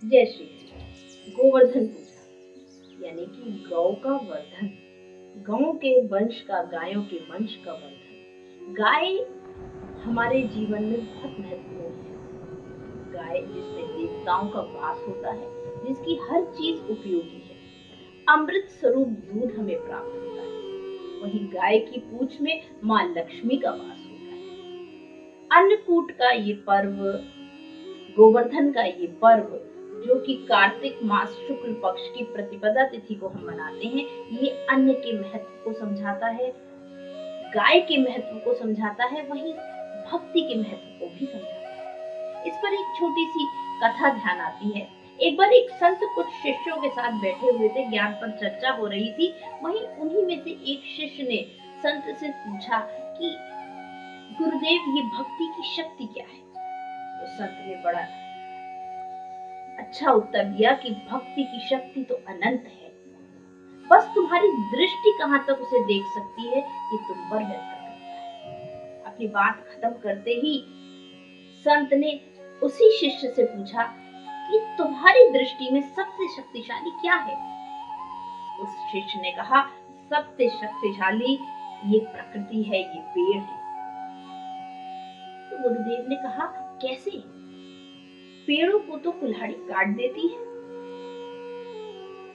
जय श्री कृष्ण। गोवर्धन पूजा यानी कि गौ का वर्धन, गौ के वंश का, गायों के वंश का वर्धन। गाय हमारे जीवन में बहुत महत्वपूर्ण है। गाय जिसमें देवताओं का वास होता है, जिसकी हर चीज उपयोगी है। अमृत स्वरूप दूध हमें प्राप्त होता है। वहीं गाय की पूंछ में माँ लक्ष्मी का वास होता है। अन्नकूट का ये पर्व, गोवर्धन का ये पर्व, जो कि कार्तिक मास शुक्ल पक्ष की प्रतिपदा तिथि को हम मनाते हैं, ये अन्न के महत्व को समझाता है, गाय के महत्व को समझाता है, वहीं भक्ति के महत्व को भी समझाता है। इस पर एक छोटी सी कथा ध्यान आती है। एक बार एक संत कुछ शिष्यों के साथ बैठे हुए थे, ज्ञान पर चर्चा हो रही थी। वहीं उन्हीं में से एक शिष्य ने संत से पूछा कि गुरुदेव, ये भक्ति की शक्ति क्या है? तो संत ने बड़ा अच्छा उत्तर दिया कि भक्ति की शक्ति तो अनंत है, बस तुम्हारी दृष्टि कहां तक उसे देख सकती है, ये तुम पर निर्भर करता है। अपनी बात खत्म करते ही संत ने उसी शिष्य से पूछा कि तुम्हारी दृष्टि में सबसे शक्तिशाली क्या है? उस शिष्य ने कहा, सबसे शक्तिशाली ये प्रकृति है, ये पेड़ है। तो गुरुदेव ने कहा, कैसे? पेड़ों को तो कुल्हाड़ी काट देती है।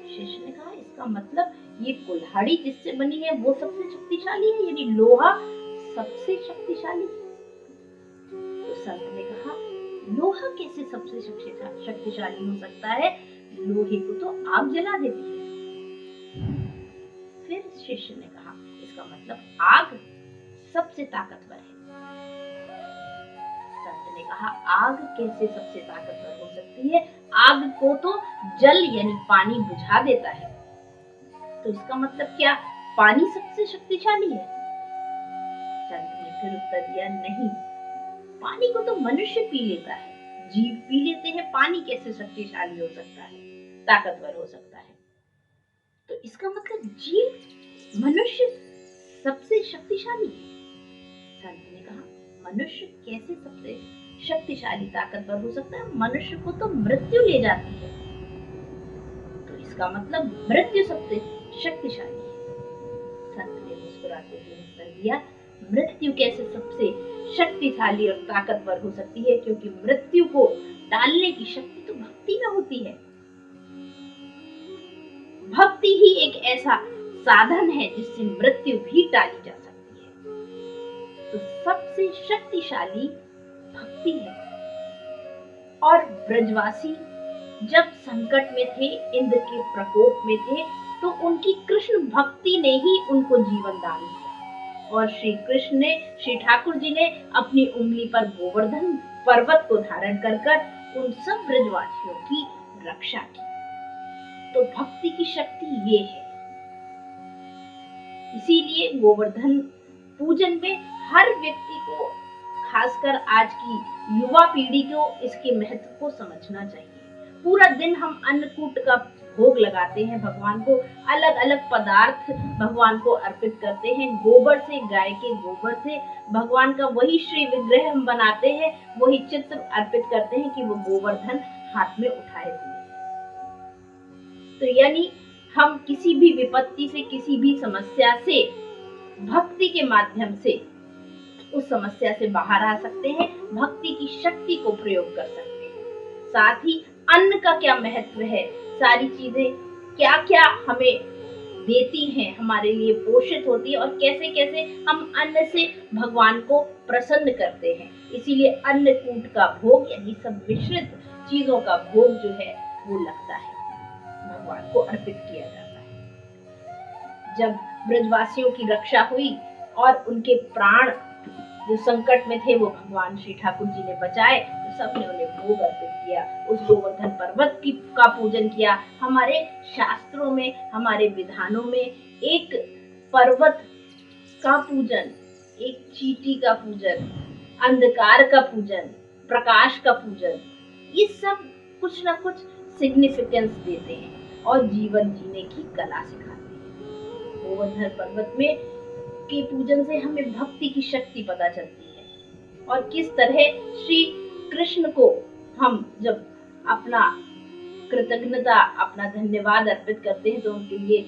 शिष्य ने कहा, इसका मतलब ये कुल्हाड़ी जिससे बनी है वो सबसे शक्तिशाली है, यानी लोहा सबसे शक्तिशाली है। तो संत ने कहा, लोहा कैसे सबसे शक्तिशाली हो सकता है? लोहे को तो आग जला देती है। फिर शिष्य ने कहा, इसका मतलब आग सबसे ताकतवर है। संत ने कहा, आग कैसे सबसे ताकतवर हो सकती है? आग को तो जल यानी पानी बुझा देता है। तो इसका मतलब क्या पानी सबसे शक्तिशाली है? संत ने फिर उत्तर दिया, नहीं, पानी को तो मनुष्य पी लेता है, जीव पी लेते हैं, पानी कैसे शक्तिशाली हो सकता है, ताकतवर हो सकता है? तो इसका मतलब जीव, मनुष्य सबसे शक्तिशाली है। संत ने कहा, मनुष्य कैसे सबसे शक्तिशाली ताकतवर हो सकता है? मनुष्य को तो मृत्यु ले जाती है, तो इसका मतलब मृत्यु सबसे शक्तिशाली है। संत ने मुस्कुराते हुए उत्तर दिया, मृत्यु कैसे सबसे शक्तिशाली और ताकतवर हो सकती है? क्योंकि मृत्यु को टालने की शक्ति तो भक्ति में होती है। भक्ति ही एक ऐसा साधन है जिससे मृत्यु भी टाली जा सकती है। तो सबसे शक्तिशाली भक्ति है। और ब्रजवासी जब संकट में थे, इंद्र के प्रकोप में थे, तो उनकी कृष्ण भक्ति ने ही उनको जीवन दान दिया। और श्री कृष्ण ने, श्री ठाकुर जी ने अपनी उंगली पर गोवर्धन पर्वत को धारण कर उन सब ब्रजवासियों की रक्षा की। तो भक्ति की शक्ति ये है। इसीलिए गोवर्धन पूजन में हर व्यक्ति को, खासकर आज की युवा पीढ़ी को, इसके महत्व को समझना चाहिए। पूरा दिन हम अन्नकूट का भोग लगाते हैं, भगवान को अलग अलग पदार्थ भगवान को अर्पित करते हैं। गोबर से, गाय के गोबर से भगवान का वही श्री विग्रह हम बनाते हैं, वही चित्र अर्पित करते हैं कि वो गोवर्धन हाथ में उठाए हुए। तो यानी हम किसी भी विपत्ति से, किसी भी समस्या से भक्ति के माध्यम से उस समस्या से बाहर आ सकते हैं, भक्ति की शक्ति को प्रयोग कर सकते हैं। साथ ही अन्न का क्या महत्व है, सारी चीजें क्या क्या हमें देती हैं, हमारे लिए पोषित होती है, और कैसे कैसे हम अन्न से भगवान को प्रसन्न करते हैं। इसीलिए अन्नकूट का भोग यानी सब मिश्रित चीजों का भोग जो है वो लगता है, भगवान को अर्पित किया जाता है। जब ब्रजवासियों की रक्षा हुई और उनके प्राण जो संकट में थे वो भगवान श्री ठाकुर जी ने बचाए, तो सबने उन्हें भोग अर्पित किया, उस गोवर्धन पर्वत का पूजन किया। हमारे शास्त्रों में, हमारे विधानों में एक पर्वत का पूजन, एक चींटी का पूजन, अंधकार का पूजन, प्रकाश का पूजन, ये सब कुछ ना कुछ सिग्निफिकेंस देते हैं और जीवन जीने की कला सिखाते हैं। गोवर्धन पर्वत में के पूजन से हमें भक्ति की शक्ति पता चलती है, और किस तरह श्री कृष्ण को हम जब अपना कृतज्ञता, अपना धन्यवाद अर्पित करते हैं तो उनके लिए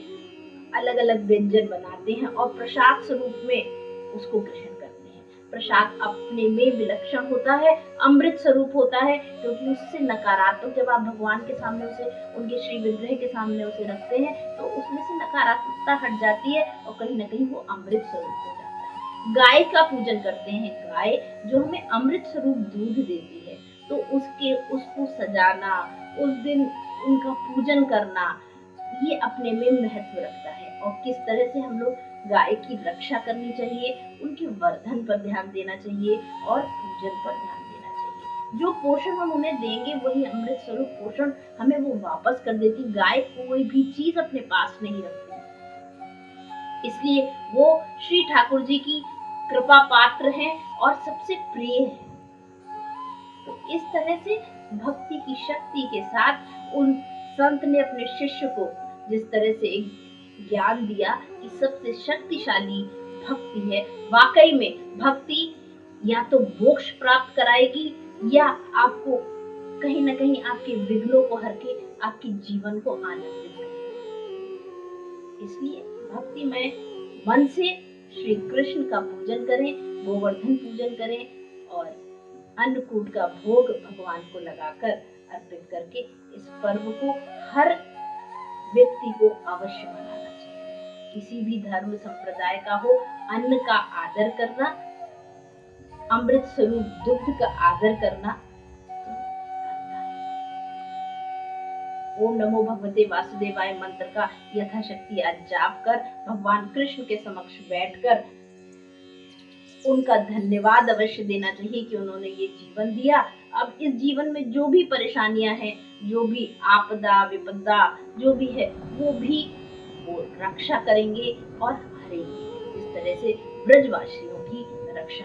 अलग अलग व्यंजन बनाते हैं और प्रसाद स्वरूप में उसको ग्रहण करते हैं। प्रसाद अपने में विलक्षण होता है, अमृत स्वरूप होता है, क्योंकि उससे नकारात्मक, जब आप भगवान के सामने उसे, उनके श्री विग्रह के सामने उसे रखते हैं तो उसमें से नकारात्मकता हट जाती है और कहीं ना कहीं वो अमृत स्वरूप हो जाता है। गाय का पूजन करते हैं, गाय जो हमें अमृत स्वरूप दूध देती है, तो उसको सजाना, उस दिन उनका पूजन करना, ये अपने में महत्व रखता है। और किस तरह से हम लोग गाय की रक्षा करनी चाहिए, उनके वर्धन पर ध्यान देना चाहिए और पूजन पर ध्यान देना चाहिए। जो पोषण हम उन्हें देंगे वही अमृत स्वरूप पोषण हमें वो वापस कर देती। गाय कोई भी चीज अपने पास नहीं रखती, इसलिए वो श्री ठाकुर जी की कृपा पात्र है और सबसे प्रिय है। तो इस तरह से भक्ति की शक्ति के साथ उन संत ने अपने शिष्य को जिस तरह से एक ज्ञान दिया कि सबसे शक्तिशाली भक्ति है, वाकई में भक्ति या तो मोक्ष प्राप्त कराएगी या आपको कहीं ना कहीं आपके विघ्नों को हर के आपके जीवन को आनंदित करेगी। इसलिए भक्ति में मन से श्री कृष्ण का पूजन करें, गोवर्धन पूजन करें और अन्नकूट का भोग भगवान को लगाकर अर्पित करके इस पर्व को हर व्यक्ति को अवश्य मनाना चाहिए। किसी भी धर्म संप्रदाय का हो, अन्न का आदर करना, अमृत स्वरूप दुग्ध का आदर करना तो करना है। ओम नमो भगवते वासुदेवाय मंत्र का यथाशक्ति आज जाप कर भगवान कृष्ण के समक्ष बैठकर उनका धन्यवाद अवश्य देना चाहिए कि उन्होंने ये जीवन दिया। अब इस जीवन में जो भी परेशानियां हैं, जो भी आपदा विपदा जो भी है, वो रक्षा करेंगे और हरेंगे। इस तरह से ब्रजवासियों की रक्षा